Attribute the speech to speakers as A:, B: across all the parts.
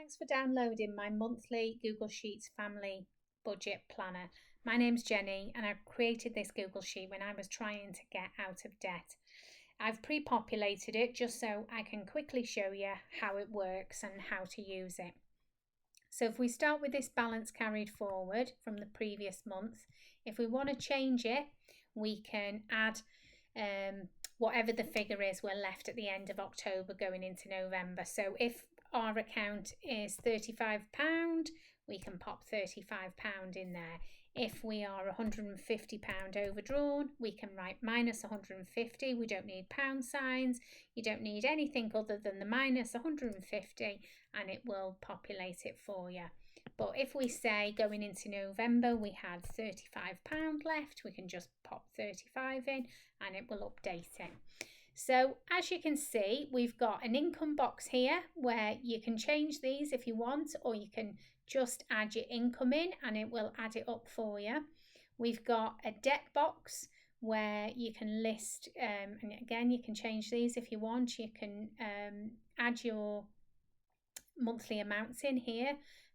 A: Thanks for downloading my monthly Google Sheets family budget planner. My name's Jenny and I created this Google Sheet when I was trying to get out of debt. I've pre-populated it just so I can quickly show you how it works and how to use it. So if we start with this balance carried forward from the previous month, if we want to change it, we can add whatever the figure is we're left at the end of October going into November. So if our account is £35, we can pop £35 in there. If we are £150 overdrawn, we can write minus 150. We don't need pound signs. You don't need anything other than the minus 150 and it will populate it for you. But if we say going into November we had £35 left, we can just pop 35 in and it will update it. So as you can see, we've got an income box here where you can change these if you want, or you can just add your income in and it will add it up for you. We've got a debt box where you can list, and again you can change these if you want. You can add your monthly amounts in here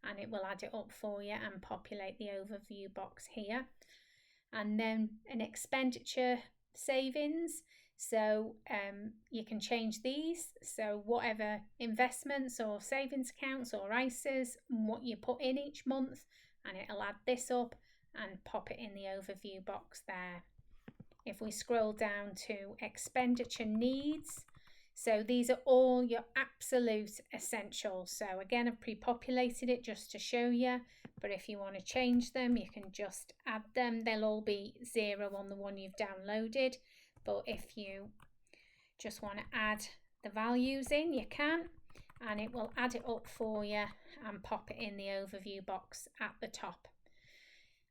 A: and it will add it up for you and populate the overview box here. And then an expenditure savings. So you can change these, so whatever investments or savings accounts or ISAs, what you put in each month, and it'll add this up and pop it in the overview box there. If we scroll down to expenditure needs, so these are all your absolute essentials. So again, I've pre-populated it just to show you, but if you want to change them, you can just add them. They'll all be 0 on the one you've downloaded. But if you just want to add the values in, you can, and it will add it up for you and pop it in the overview box at the top.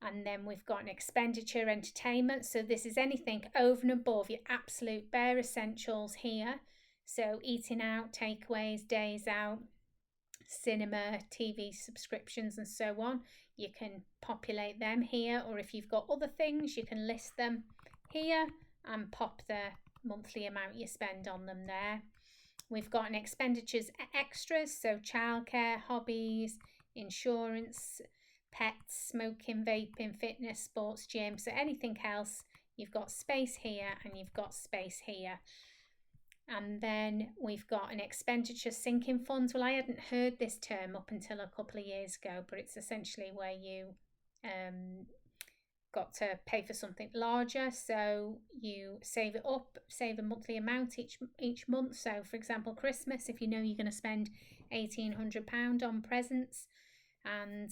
A: And then we've got an expenditure entertainment. So this is anything over and above your absolute bare essentials here. So eating out, takeaways, days out, cinema, TV subscriptions and so on. You can populate them here, or if you've got other things, you can list them here and pop the monthly amount you spend on them there. We've got an expenditures extras, so childcare, hobbies, insurance, pets, smoking, vaping, fitness, sports, gym, so anything else. You've got space here and you've got space here. And then we've got an expenditure sinking funds. Well, I hadn't heard this term up until a couple of years ago, but it's essentially where you got to pay for something larger, so you save it up, save a monthly amount each month. So for example, Christmas, if you know you're going to spend £1,800 on presents and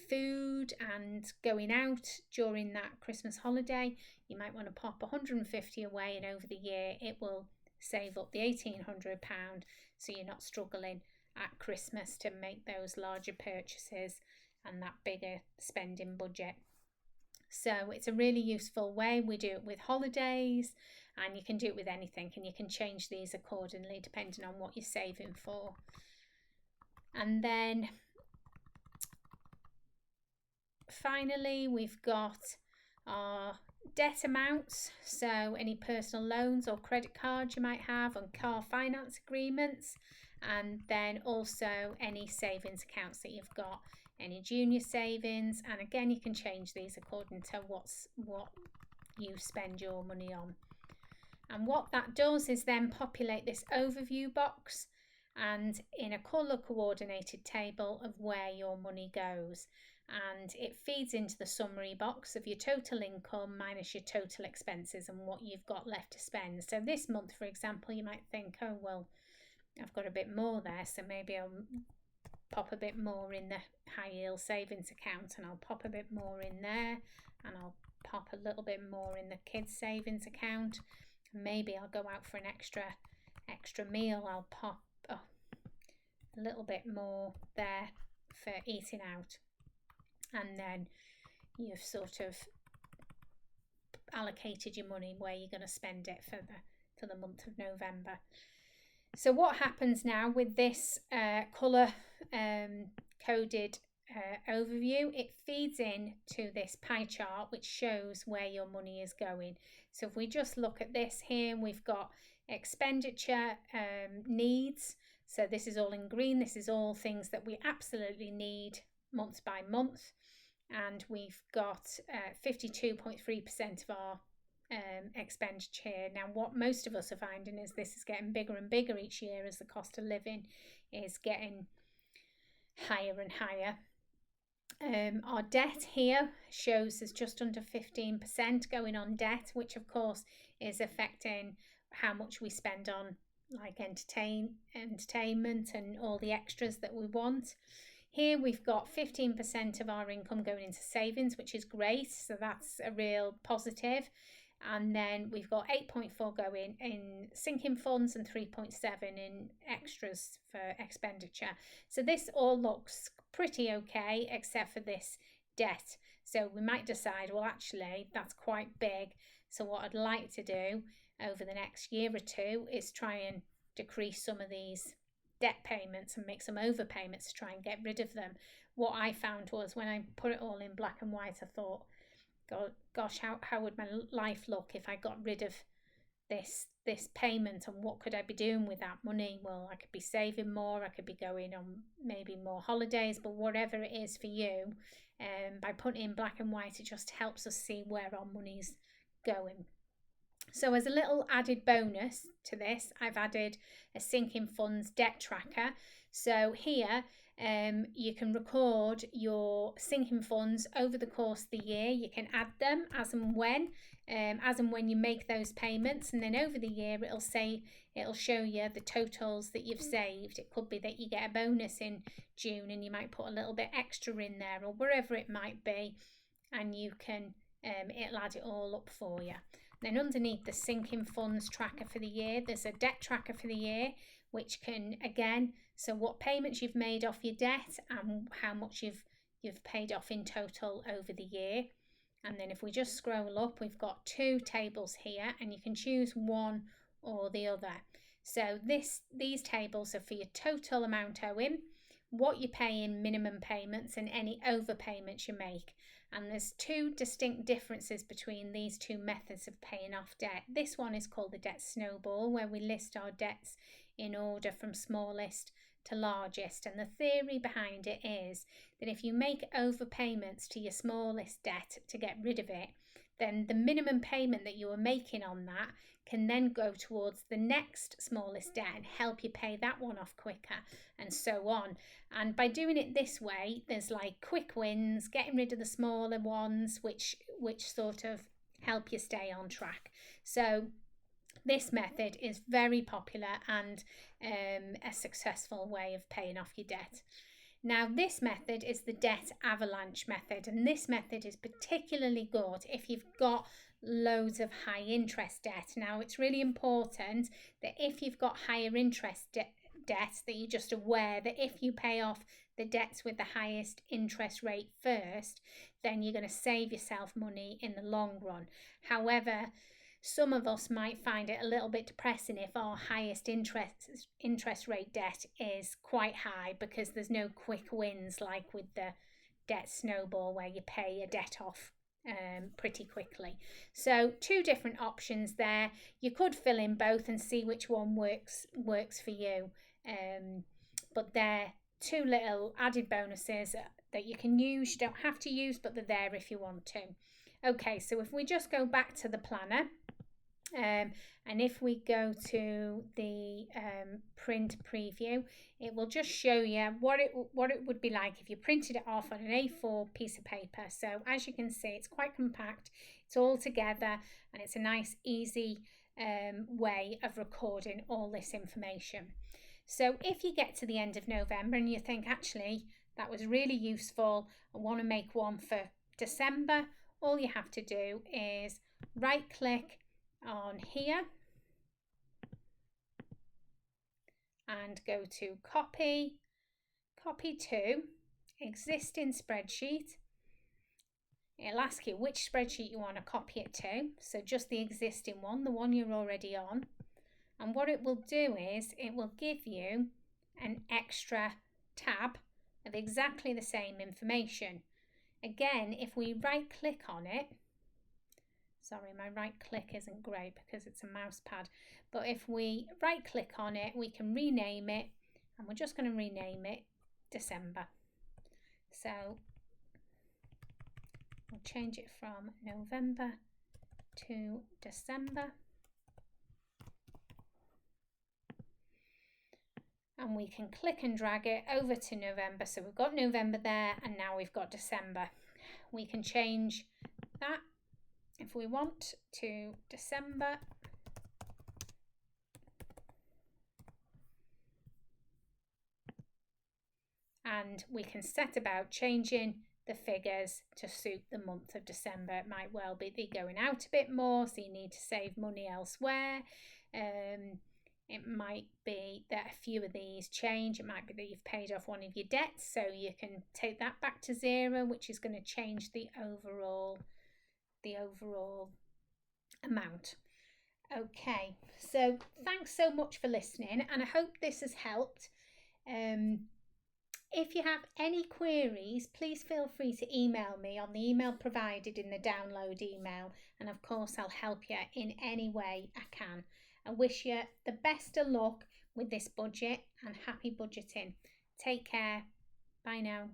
A: food and going out during that Christmas holiday, you might want to pop 150 away, and over the year it will save up the £1,800, so you're not struggling at Christmas to make those larger purchases and that bigger spending budget. So it's a really useful way. We do it with holidays, and you can do it with anything, and you can change these accordingly depending on what you're saving for. And then finally we've got our debt amounts, so any personal loans or credit cards you might have, on car finance agreements, and then also any savings accounts that you've got, any junior savings, and again you can change these according to what you spend your money on. And what that does is then populate this overview box and in a colour coordinated table of where your money goes, and it feeds into the summary box of your total income minus your total expenses and what you've got left to spend. So this month, for example, you might think, oh well, I've got a bit more there, so maybe I'll pop a bit more in the high yield savings account, and I'll pop a bit more in there, and I'll pop a little bit more in the kids savings account, and maybe I'll go out for an extra meal, I'll pop a little bit more there for eating out. And then you've sort of allocated your money where you're going to spend it for the month of November. So what happens now with this colour coded overview, it feeds in to this pie chart which shows where your money is going. So if we just look at this here, we've got expenditure needs. So this is all in green. This is all things that we absolutely need month by month. And we've got 52.3% of our expenditure. Now, what most of us are finding is this is getting bigger and bigger each year as the cost of living is getting higher and higher. Our debt here shows us just under 15% going on debt, which of course is affecting how much we spend on like entertainment and all the extras that we want. Here we've got 15% of our income going into savings, which is great, so that's a real positive. And then we've got 8.4 going in sinking funds and 3.7 in extras for expenditure. So this all looks pretty okay, except for this debt. So we might decide, well, actually, that's quite big. So what I'd like to do over the next year or two is try and decrease some of these debt payments and make some overpayments to try and get rid of them. What I found was when I put it all in black and white, I thought, gosh, how would my life look if I got rid of this payment, and what could I be doing with that money? Well, I could be saving more, I could be going on maybe more holidays, but whatever it is for you, by putting it in black and white, it just helps us see where our money's going. So as a little added bonus to this, I've added a sinking funds debt tracker. So here you can record your sinking funds over the course of the year. You can add them as and when you make those payments, and then over the year it'll show you the totals that you've saved. It could be that you get a bonus in June and you might put a little bit extra in there, or wherever it might be, and you can it'll add it all up for you. Then underneath the sinking funds tracker for the year, there's a debt tracker for the year, which can, again, so what payments you've made off your debt and how much you've paid off in total over the year. And then if we just scroll up, we've got two tables here, and you can choose one or the other. So these tables are for your total amount owing, what you pay in minimum payments, and any overpayments you make. And there's two distinct differences between these two methods of paying off debt. This one is called the debt snowball, where we list our debts in order from smallest to largest. And the theory behind it is that if you make overpayments to your smallest debt to get rid of it, then the minimum payment that you are making on that can then go towards the next smallest debt and help you pay that one off quicker, and so on. And by doing it this way, there's like quick wins, getting rid of the smaller ones, which sort of help you stay on track. So this method is very popular and a successful way of paying off your debt. Now, this method is the debt avalanche method, and this method is particularly good if you've got loads of high interest debt. Now, it's really important that if you've got higher interest debt, that you're just aware that if you pay off the debts with the highest interest rate first, then you're going to save yourself money in the long run. However, some of us might find it a little bit depressing if our highest interest rate debt is quite high, because there's no quick wins like with the debt snowball where you pay your debt off pretty quickly. So two different options there. You could fill in both and see which one works for you. But they're two little added bonuses that you can use. You don't have to use, but they're there if you want to. Okay, so if we just go back to the planner, and if we go to the print preview, it will just show you what it would be like if you printed it off on an A4 piece of paper. So as you can see, it's quite compact, it's all together, and it's a nice easy way of recording all this information. So if you get to the end of November and you think, actually, that was really useful, I want to make one for December, all you have to do is right click on here and go to copy to existing spreadsheet. It'll ask you which spreadsheet you want to copy it to, so just the existing one, the one you're already on. And what it will do is it will give you an extra tab of exactly the same information. Again, if we right click on it, sorry, my right click isn't great because it's a mouse pad, but if we right click on it, we can rename it and we're just going to rename it December. So we'll change it from November to December. And we can click and drag it over to November. So we've got November there, and now we've got December. We can change that if we want to December. And we can set about changing the figures to suit the month of December. It might well be they're going out a bit more, so you need to save money elsewhere. It might be that a few of these change. It might be that you've paid off one of your debts, so you can take that back to zero, which is going to change the overall amount. Okay, so thanks so much for listening, and I hope this has helped. If you have any queries, please feel free to email me on the email provided in the download email, and of course I'll help you in any way I can. I wish you the best of luck with this budget and happy budgeting. Take care. Bye now.